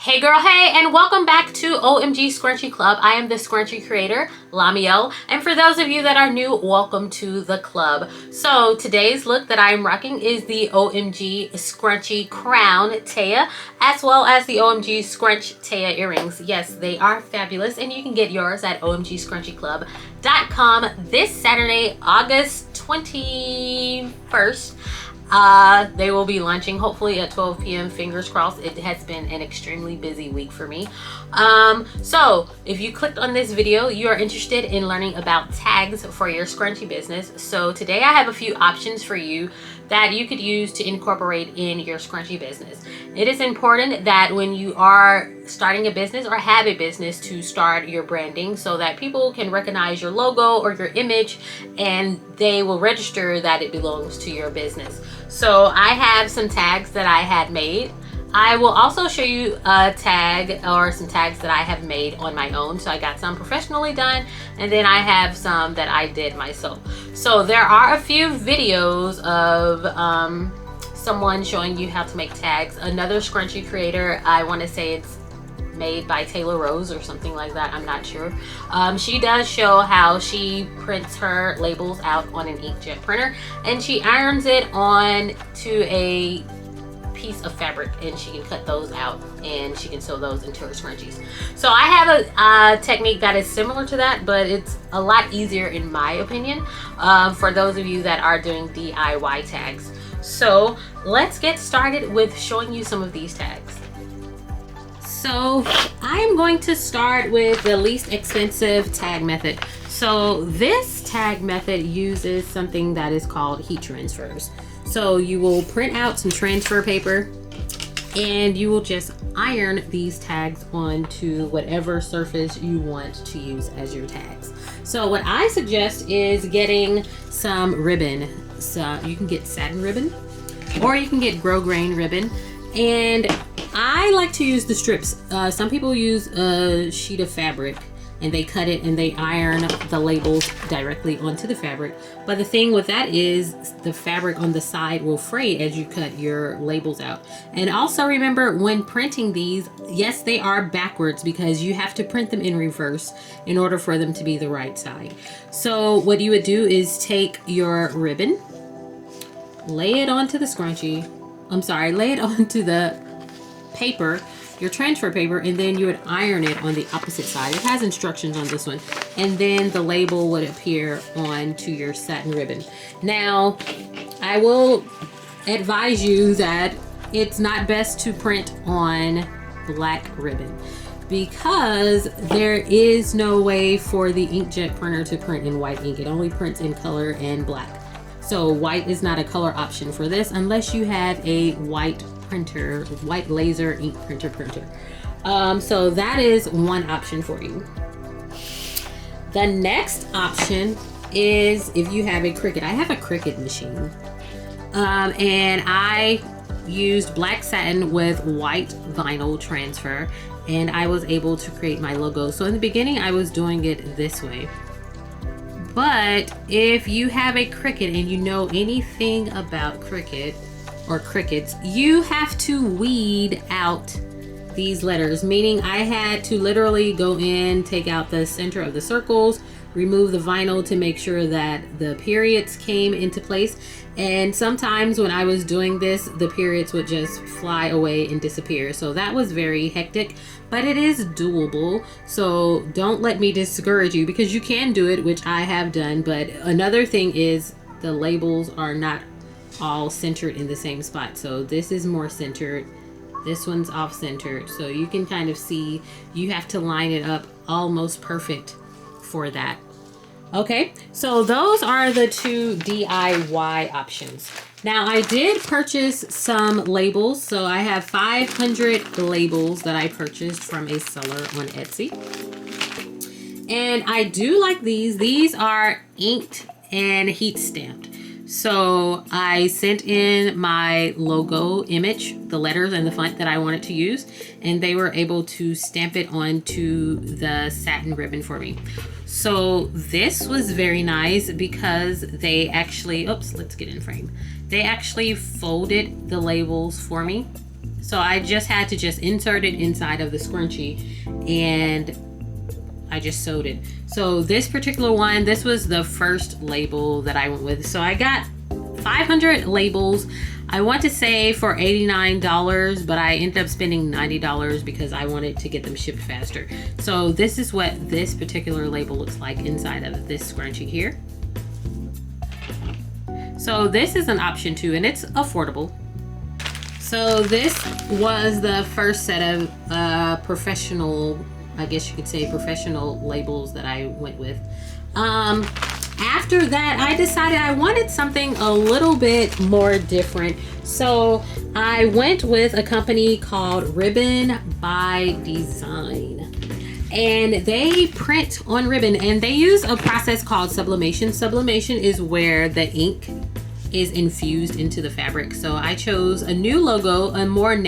Hey girl, hey, and welcome back to OMG Scrunchie Club. I am the Scrunchie creator, Lamiel, and for those of you that are new, welcome to the club. So today's look that I'm rocking is the OMG Scrunchie Crown Taya, as well as the OMG Scrunch Taya earrings. Yes, they are fabulous, and you can get yours at omgscrunchieclub.com this Saturday, August 21st. They will be launching hopefully at 12 p.m. Fingers crossed. It has been an extremely busy week for me. So if you clicked on this video, you are interested in learning about tags for your scrunchie business. So today I have a few options for you that you could use to incorporate in your scrunchie business. It is important that when you are starting a business or have a business to start your branding so that people can recognize your logo or your image and they will register that it belongs to your business. So I have some tags that I had made. I will also show you a tag or some tags that I have made on my own. So I got some professionally done, and then I have some that I did myself. So there are a few videos of someone showing you how to make tags. Another scrunchie creator, I want to say it's made by Taylor Rose or something like that, I'm not sure. She does show how she prints her labels out on an inkjet printer, and she irons it on to a piece of fabric, and she can cut those out and she can sew those into her scrunchies. So I have a technique that is similar to that, but it's a lot easier in my opinion, for those of you that are doing DIY tags. So let's get started with showing you some of these tags. So I am going to start with the least expensive tag method. So this tag method uses something that is called heat transfers. So you will print out some transfer paper and you will just iron these tags onto whatever surface you want to use as your tags. So what I suggest is getting some ribbon. So you can get satin ribbon or you can get grosgrain ribbon, and I like to use the strips. Some people use a sheet of fabric and they cut it and they iron the labels directly onto the fabric. But the thing with that is the fabric on the side will fray as you cut your labels out. And also remember, when printing these, yes, they are backwards because you have to print them in reverse in order for them to be the right side. So what you would do is take your ribbon, lay it onto the scrunchie. I'm sorry, lay it onto the paper, your transfer paper, and then you would iron it on the opposite side. It has instructions on this one, and then the label would appear onto your satin ribbon. Now I will advise you that it's not best to print on black ribbon because there is no way for the inkjet printer to print in white ink. It only prints in color and black. So white is not a color option for this unless you have a white printer, white laser ink printer. So that is one option for you. The next option is if you have a Cricut. I have a Cricut machine, and I used black satin with white vinyl transfer, and I was able to create my logo. So in the beginning I was doing it this way, but if you have a Cricut and you know anything about Cricut or crickets, you have to weed out these letters, meaning I had to literally go in, take out the center of the circles, remove the vinyl to make sure that the periods came into place. And sometimes when I was doing this, the periods would just fly away and disappear. So that was very hectic, but it is doable. So don't let me discourage you, because you can do it, which I have done. But another thing is the labels are not all centered in the same spot. So this is more centered, this one's off centered, so you can kind of see you have to line it up almost perfect for that. Okay, so those are the two DIY options. Now I did purchase some labels, so I have 500 labels that I purchased from a seller on Etsy, and I do like these are inked and heat stamped. So I sent in my logo image, the letters and the font that I wanted to use, and they were able to stamp it onto the satin ribbon for me. So this was very nice because they actually, oops, let's get in frame. They actually folded the labels for me So I just had to just insert it inside of the scrunchie and I just sewed it. So this particular one, this was the first label that I went with. So I got 500 labels. I want to say for $89, but I ended up spending $90 because I wanted to get them shipped faster. So this is what this particular label looks like inside of this scrunchie here. So this is an option too, and it's affordable. So this was the first set of professional, I guess you could say professional labels that I went with. After that, I decided I wanted something a little bit more different. So I went with a company called Ribbon by Design. And they print on ribbon, and they use a process called sublimation. Sublimation is where the ink is infused into the fabric. So I chose a new logo, a much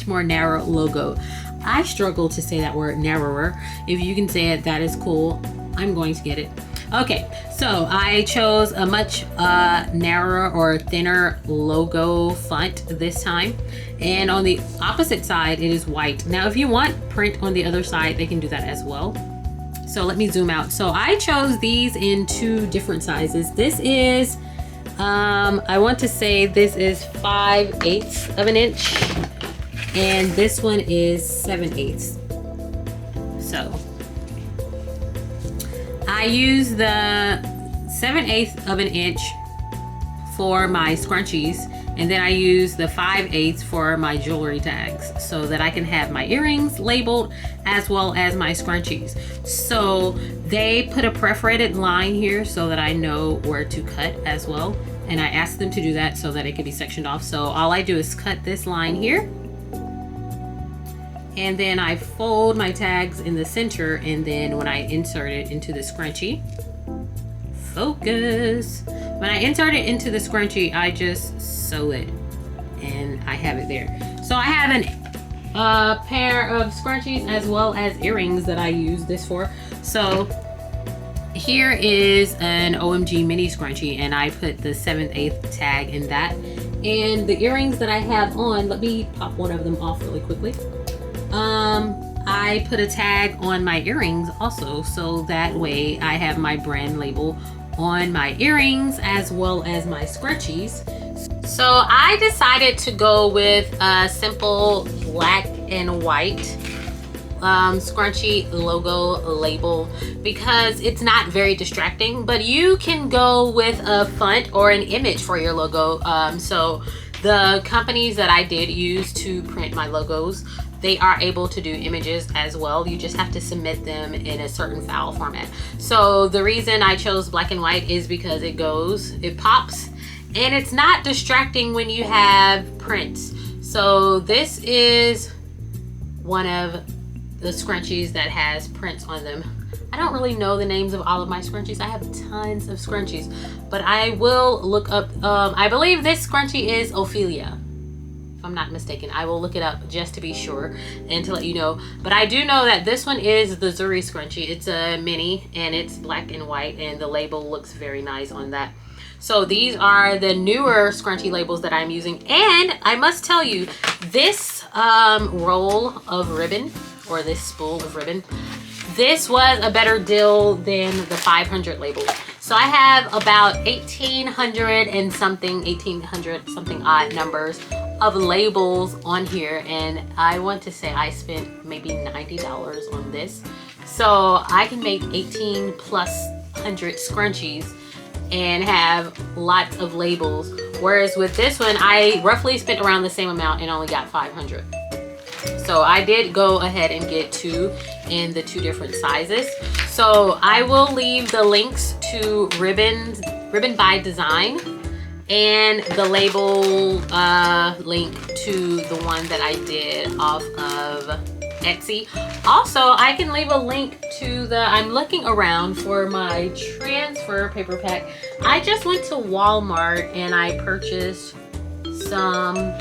more narrow logo. I struggle to say that word, narrower. If you can say it, that is cool. I'm going to get it. Okay, so I chose a much narrower or thinner logo font this time. And on the opposite side, it is white. Now, if you want print on the other side, they can do that as well. So let me zoom out. So I chose these in 2 different sizes. This is, I want to say this is 5/8 of an inch. And this one is 7/8. So I use the 7/8 of an inch for my scrunchies, and then I use the 5/8 for my jewelry tags so that I can have my earrings labeled as well as my scrunchies. So they put a perforated line here so that I know where to cut as well. And I asked them to do that so that it can be sectioned off. So all I do is cut this line here. And then I fold my tags in the center, and then when I insert it into the scrunchie, focus. When I insert it into the scrunchie, I just sew it and I have it there. So I have a pair of scrunchies as well as earrings that I use this for. So here is an OMG mini scrunchie, and I put the 7/8 tag in that. And the earrings that I have on, let me pop one of them off really quickly. I put a tag on my earrings also, so that way I have my brand label on my earrings as well as my scrunchies. So I decided to go with a simple black and white scrunchie logo label because it's not very distracting, but you can go with a font or an image for your logo. So the companies that I did use to print my logos, they are able to do images as well. You just have to submit them in a certain file format. So the reason I chose black and white is because it pops, and it's not distracting when you have prints. So this is one of the scrunchies that has prints on them. I don't really know the names of all of my scrunchies. I have tons of scrunchies, but I will look up, I believe this scrunchie is Ophelia. I'm not mistaken. I will look it up just to be sure and to let you know. But I do know that this one is the Zuri scrunchie. It's a mini and it's black and white, and the label looks very nice on that. So these are the newer scrunchie labels that I'm using. And I must tell you, this roll of ribbon, or this spool of ribbon, this was a better deal than the 500 labels. So I have about 1,800 something odd numbers of labels on here, and I want to say I spent maybe $90 on this. So I can make 1,800+ scrunchies and have lots of labels, whereas with this one I roughly spent around the same amount and only got 500. So I did go ahead and get 2 in the 2 different sizes. So I will leave the links to Ribbon by Design and the label link to the one that I did off of Etsy. Also, I can leave a link to I'm looking around for my transfer paper pack. I just went to Walmart and I purchased some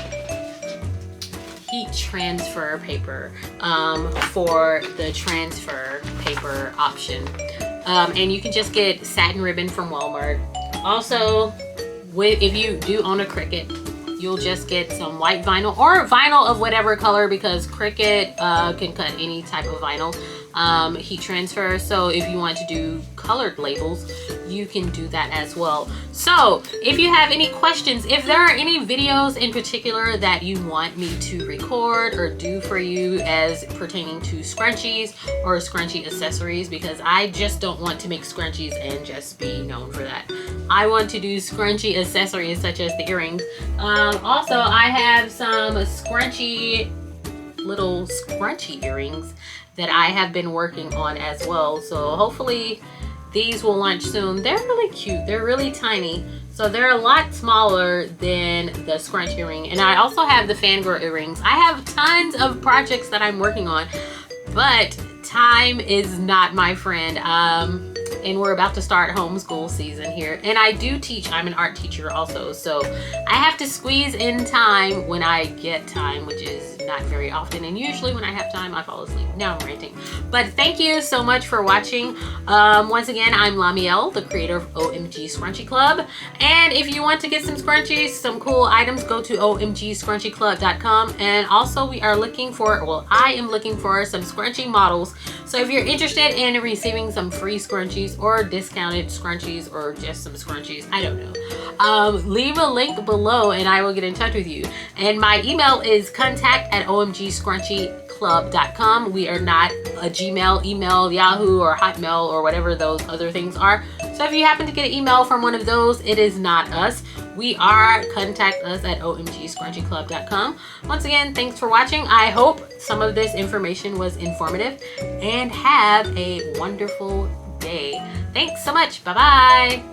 heat transfer paper for the transfer paper option. And you can just get satin ribbon from Walmart. Also, if you do own a Cricut, you'll just get some white vinyl or vinyl of whatever color, because Cricut can cut any type of vinyl, heat transfer. So if you want to do colored labels, you can do that as well. So if you have any questions, if there are any videos in particular that you want me to record or do for you as pertaining to scrunchies or scrunchie accessories, because I just don't want to make scrunchies and just be known for that. I want to do scrunchie accessories such as the earrings. Also, I have some little scrunchie earrings that I have been working on as well. So hopefully these will launch soon. They're really cute. They're really tiny. So they're a lot smaller than the scrunch earring. And I also have the fangirl earrings. I have tons of projects that I'm working on, but time is not my friend. And we're about to start homeschool season here. And I do teach, I'm an art teacher also. So I have to squeeze in time when I get time, which is not very often. And usually when I have time, I fall asleep. Now I'm ranting. But thank you so much for watching. Once again, I'm Lamiel, the creator of OMG Scrunchie Club. And if you want to get some scrunchies, some cool items, go to omgscrunchieclub.com. And also we are looking for, well, I am looking for some scrunchie models. So if you're interested in receiving some free scrunchies or discounted scrunchies or just some scrunchies, I don't know, leave a link below and I will get in touch with you. And my email is contact@omgscrunchieclub.com. We are not a Gmail, email, Yahoo, or Hotmail, or whatever those other things are. So if you happen to get an email from one of those, it is not us. We are, contact us at omgscrunchieclub.com. Once again, thanks for watching. I hope some of this information was informative, and have a wonderful day. Thanks so much. Bye-bye.